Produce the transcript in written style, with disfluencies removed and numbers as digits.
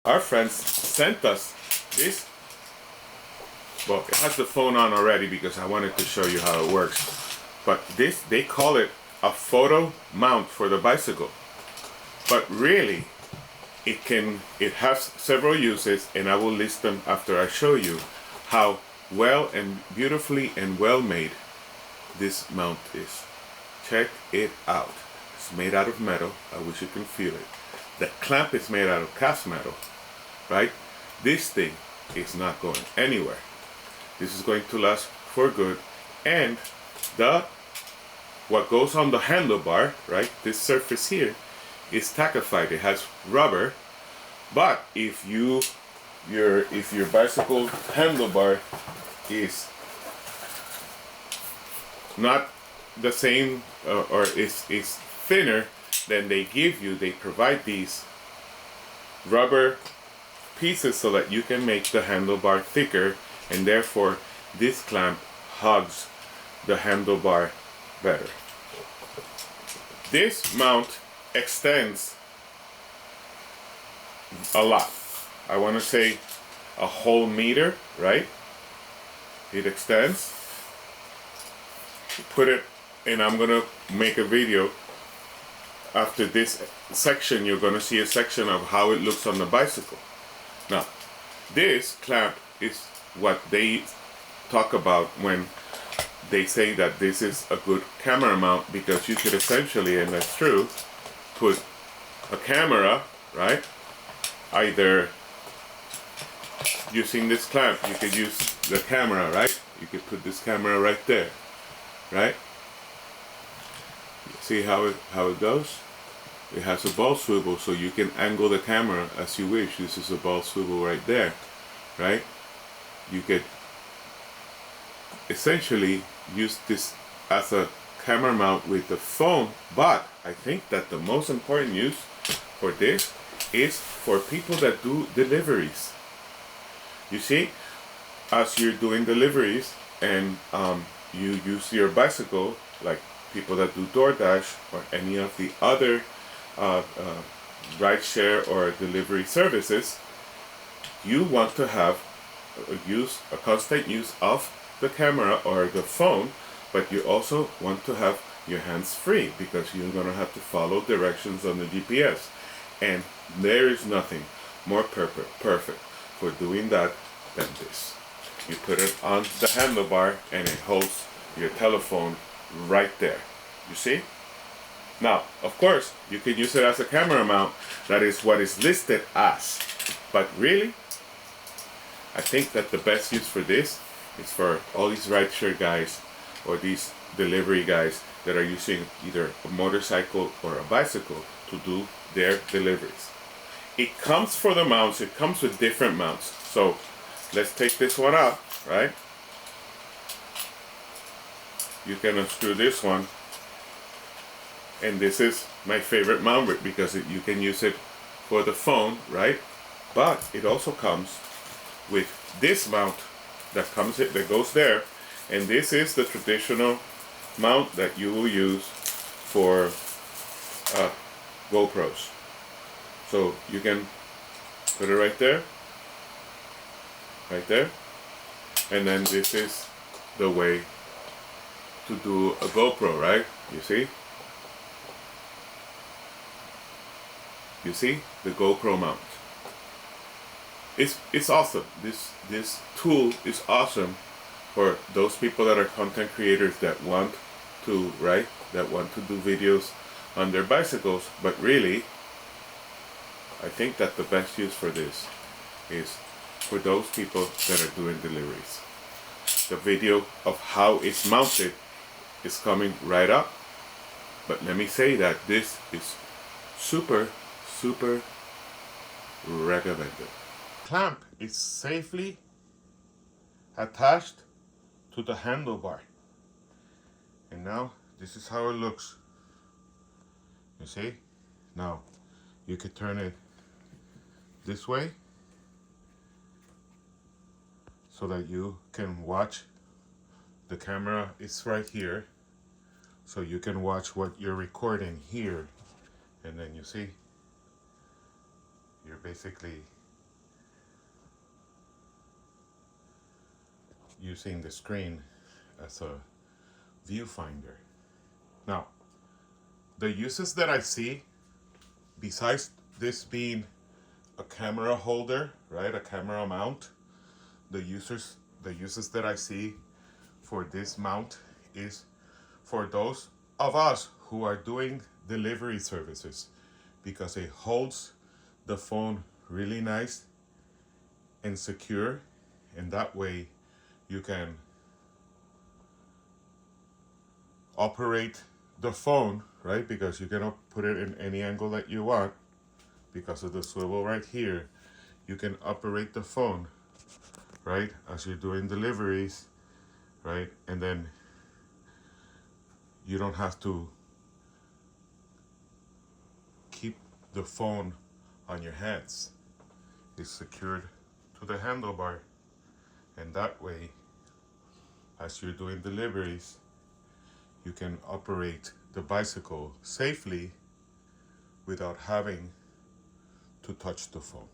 Our friends sent us this. Well, it has the phone on already because I wanted to show you how it works. But this, they call it a photo mount for the bicycle. But really, it has several uses, and I will list them after I show you how well and beautifully and well made this mount is. Check it out. It's made out of metal. I wish you can feel it. The clamp is made out of cast metal, right? This thing is not going anywhere. This is going to last for good. And what goes on the handlebar, right? This surface here is tackified. It has rubber. But if your bicycle handlebar is not the same or is thinner, then they provide these rubber pieces so that you can make the handlebar thicker, and therefore this clamp hugs the handlebar better. This mount extends a lot. I want to say a whole meter, right? It extends. Put it, and I'm gonna make a video after this section. You're gonna see a section of how it looks on the bicycle. Now, this clamp is what they talk about when they say that this is a good camera mount, because you could essentially, and that's true, put a camera, right? Either using this clamp, you could use the camera, right? You could put this camera right there, right? See how it goes? It has a ball swivel, so you can angle the camera as you wish. This is a ball swivel right there, right? You could essentially use this as a camera mount with the phone, but I think that the most important use for this is for people that do deliveries. You see, as you're doing deliveries and you use your bicycle, like people that do DoorDash or any of the other rideshare or delivery services, you want to have a constant use of the camera or the phone, but you also want to have your hands free, because you're going to have to follow directions on the GPS. And there is nothing more perfect for doing that than this. You put it on the handlebar and it holds your telephone right there. You see? Now, of course, you can use it as a camera mount. That is what is listed as. But really, I think that the best use for this is for all these rideshare guys or these delivery guys that are using either a motorcycle or a bicycle to do their deliveries. It comes for the mounts. It comes with different mounts. So let's take this one out, right? You can unscrew this one. And this is my favorite mount because you can use it for the phone, right? But it also comes with this mount that goes there, and this is the traditional mount that you will use for GoPros. So you can put it right there, and then this is the way to do a GoPro, right? You see? You see the GoPro mount. It's awesome. This tool is awesome for those people that are content creators that want to do videos on their bicycles. But really, I think that the best use for this is for those people that are doing deliveries. The video of how it's mounted is coming right up. But let me say that this is super recommended. Clamp is safely attached to the handlebar. And now this is how it looks. You see? Now you could turn it this way so that you can watch. The camera is right here, so you can watch what you're recording here, and then you see you're basically using the screen as a viewfinder. Now, the uses that I see, besides this being a camera holder, right, a camera mount, the uses that I see for this mount is for those of us who are doing delivery services, because it holds the phone really nice and secure, and that way you can operate the phone, right? Because you cannot put it in any angle that you want because of the swivel right here. You can operate the phone, right, as you're doing deliveries, right? And then you don't have to keep the phone on your hands. It's secured to the handlebar, and that way, as you're doing deliveries, you can operate the bicycle safely without having to touch the phone.